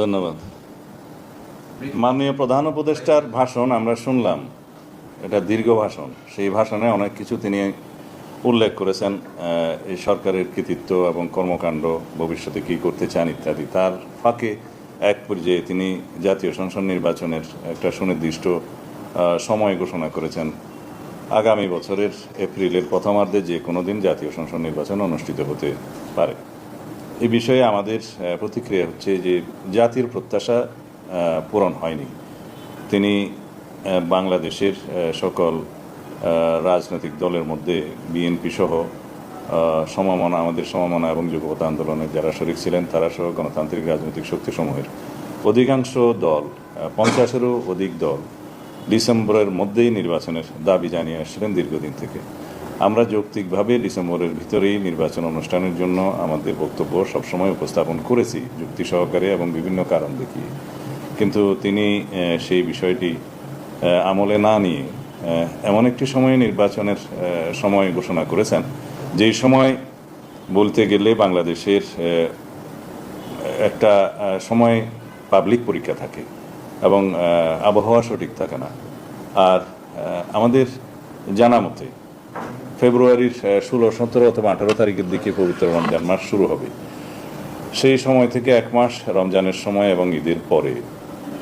ধন্যবাদ। মাননীয় প্রধান উপদেষ্টার ভাষণ আমরা শুনলাম, এটা দীর্ঘ ভাষণ। সেই ভাষণে অনেক কিছু তিনি উল্লেখ করেছেন, এই সরকারের কৃতিত্ব এবং কর্মকাণ্ড, ভবিষ্যতে কী করতে চান ইত্যাদি। তার ফাঁকে এক পর্যায়ে তিনি জাতীয় সংসদ নির্বাচনের একটা সুনির্দিষ্ট সময় ঘোষণা করেছেন। আগামী বছরের এপ্রিলের প্রথমার্ধে যে কোনো দিন জাতীয় সংসদ নির্বাচন অনুষ্ঠিত হতে পারে। এই বিষয়ে আমাদের প্রতিক্রিয়া হচ্ছে যে জাতির প্রত্যাশা পূরণ হয়নি। তিনি বাংলাদেশের সকল রাজনৈতিক দলের মধ্যে বিএনপি সহ আমাদের সমমনা এবং যুগপৎ আন্দোলনের যারা শরিক ছিলেন তারা সহ গণতান্ত্রিক রাজনৈতিক শক্তিসমূহের অধিকাংশ দল, 50-এরও অধিক দল ডিসেম্বরের মধ্যেই নির্বাচনের দাবি জানিয়ে আসছিলেন দীর্ঘদিন থেকে। আমরা যৌক্তিকভাবে ডিসেম্বরের ভিতরেই নির্বাচন অনুষ্ঠানের জন্য আমাদের বক্তব্য সবসময় উপস্থাপন করেছি, যুক্তি সহকারে এবং বিভিন্ন কারণ দেখিয়ে। কিন্তু তিনি সেই বিষয়টি আমলে না নিয়ে এমন একটি সময়ে নির্বাচনের সময় ঘোষণা করেছেন, যেই সময় বলতে গেলে বাংলাদেশের একটা সময় পাবলিক পরীক্ষা থাকে এবং আবহাওয়া সঠিক থাকে না। আর আমাদের জানা মতে ফেব্রুয়ারির 16, 17 অথবা 18 তারিখের দিকে পবিত্র রমজান মাস শুরু হবে। সেই সময় থেকে এক মাস রমজানের সময় এবং ঈদের পরে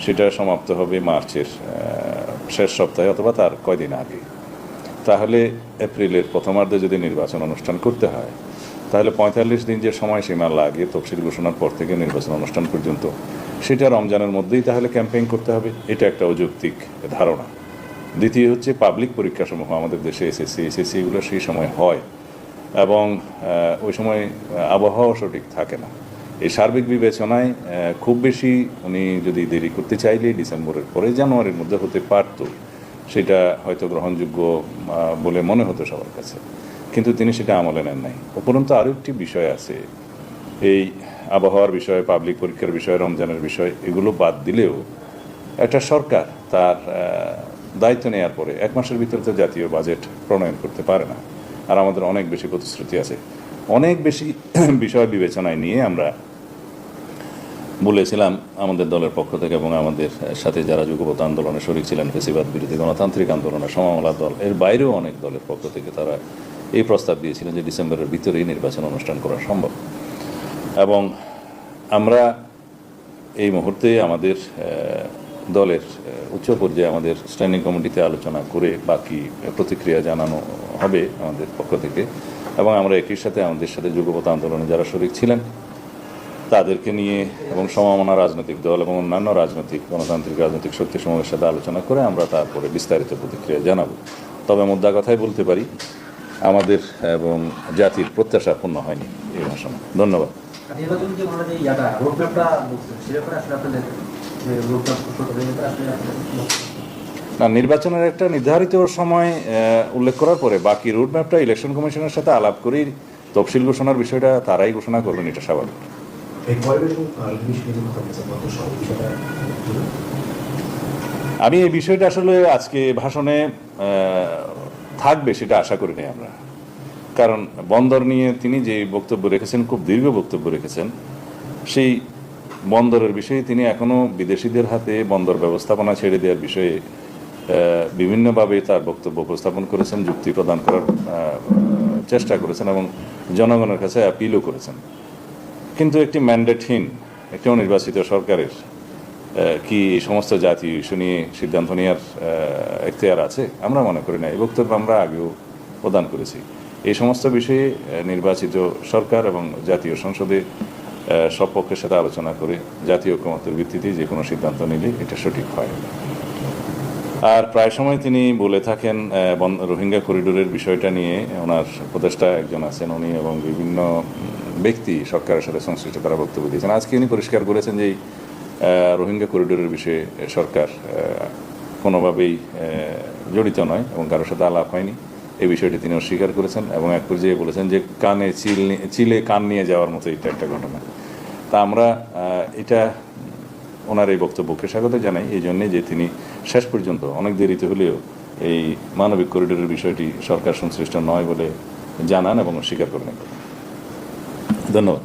সেটা সমাপ্ত হবে মার্চের শেষ সপ্তাহে অথবা তার কয়দিন আগে। তাহলে এপ্রিলের প্রথমার্ধে যদি নির্বাচন অনুষ্ঠান করতে হয়, তাহলে 45 দিন যে সময়সীমা লাগে তফসিল ঘোষণার পর থেকে নির্বাচন অনুষ্ঠান পর্যন্ত, সেটা রমজানের মধ্যেই তাহলে ক্যাম্পেইন করতে হবে। এটা একটা অযৌক্তিক ধারণা। দ্বিতীয় হচ্ছে পাবলিক পরীক্ষাসমূহ আমাদের দেশে এসএসসি এগুলো সেই সময় হয় এবং ওই সময় আবহাওয়া সঠিক থাকে না। এই সার্বিক বিবেচনায় খুব বেশি উনি যদি দেরি করতে চাইলে ডিসেম্বরের পরে জানুয়ারির মধ্যে হতে পারত, সেটা হয়তো গ্রহণযোগ্য বলে মনে হতো সবার কাছে। কিন্তু তিনি সেটা আমলে নেন নাই। উপরন্তু আরও একটি বিষয় আছে, এই আবহাওয়ার বিষয়, পাবলিক পরীক্ষার বিষয়, রমজানের বিষয়, এগুলো বাদ দিলেও একটা সরকার তার দায়িত্ব নেওয়ার পরে 1 মাসের ভিতরে তো জাতীয় বাজেট প্রণয়ন করতে পারে না। আর আমাদের অনেক বেশি প্রতিশ্রুতি আছে। অনেক বেশি বিষয় বিবেচনায় নিয়ে আমরা বলেছিলাম আমাদের দলের পক্ষ থেকে এবং আমাদের সাথে যারা যুগপৎ আন্দোলনে শরিক ছিলেন, ফ্যাসিবাদ বিরোধী গণতান্ত্রিক আন্দোলনের সমমনা দল, এর বাইরেও অনেক দলের পক্ষ থেকে তারা এই প্রস্তাব দিয়েছিলেন যে ডিসেম্বরের ভিতরেই নির্বাচন অনুষ্ঠান করা সম্ভব। এবং আমরা এই মুহূর্তে আমাদের দলের উচ্চ পর্যায়ে আমাদের স্ট্যান্ডিং কমিটিতে আলোচনা করে বাকি প্রতিক্রিয়া জানানো হবে আমাদের পক্ষ থেকে। এবং আমরা একই সাথে আমাদের সাথে যুগপৎ আন্দোলনে যারা শরিক ছিলেন তাদেরকে নিয়ে এবং সমমনা রাজনৈতিক দল এবং অন্যান্য গণতান্ত্রিক রাজনৈতিক শক্তিসমূহের সাথে আলোচনা করে আমরা তারপরে বিস্তারিত প্রতিক্রিয়া জানাবো। তবে মুদ্রা কথাই বলতে পারি, আমাদের এবং জাতির প্রত্যাশা পূর্ণ হয়নি এই ভাষণে। ধন্যবাদ। না, নির্বাচনের একটা নির্ধারিত সময় উল্লেখ করার পরে বাকি রোডম্যাপটা ইলেকশন কমিশনের সাথে আলাপ করেই তফসিল ঘোষণার বিষয়টা তারাই ঘোষণা করবেন, এটা স্বাভাবিক। আমি এই বিষয়টা আসলে আজকে ভাষণে থাকবে সেটা আশা করি নাই আমরা, কারণ বন্দর নিয়ে তিনি যে বক্তব্য রেখেছেন, খুব দীর্ঘ বক্তব্য রেখেছেন, সেই বন্দরের বিষয়ে তিনি এখনও বিদেশিদের হাতে বন্দর ব্যবস্থাপনা ছেড়ে দেওয়ার বিষয়ে বিভিন্নভাবে তার বক্তব্য উপস্থাপন করেছেন, যুক্তি প্রদান করার চেষ্টা করেছেন এবং জনগণের কাছে অ্যাপিলও করেছেন। কিন্তু একটি ম্যান্ডেটহীন একটি অনির্বাচিত সরকারের কি এই সমস্ত জাতীয় ইস্যু নিয়ে সিদ্ধান্ত নেওয়ার এখতিয়ার আছে? আমরা মনে করি না। এই বক্তব্য আমরা আগেও প্রদান করেছি। এই সমস্ত বিষয়ে নির্বাচিত সরকার এবং জাতীয় সংসদে সব পক্ষের সাথে আলোচনা করে জাতীয় ঐকমত্যের ভিত্তিতে যে কোনো সিদ্ধান্ত নিলে এটা সঠিক হয়। আর প্রায় সময় তিনি বলে থাকেন রোহিঙ্গা করিডোরের বিষয়টা নিয়ে, ওনার উপদেষ্টা একজন আছেন উনি এবং বিভিন্ন ব্যক্তি সরকারের সাথে সংশ্লিষ্ট তারা বক্তব্য দিয়েছেন। আজকে উনি পরিষ্কার করেছেন যে রোহিঙ্গা করিডোরের বিষয়ে সরকার কোনোভাবেই জড়িত নয় এবং কারোর সাথে আলাপ হয়নি। এই বিষয়টি তিনি অস্বীকার করেছেন এবং এক পর্যায়ে বলেছেন যে কানে চিলে কান নিয়ে যাওয়ার মতো এটা একটা ঘটনা। তা আমরা এটা ওনার এই বক্তব্যকে স্বাগত জানাই, এই জন্যে যে তিনি শেষ পর্যন্ত অনেক দেরিতে হলেও এই মানবিক করিডোরের বিষয়টি সরকার সংশ্লিষ্ট নয় বলে জানান এবং অস্বীকার করেন। ধন্যবাদ।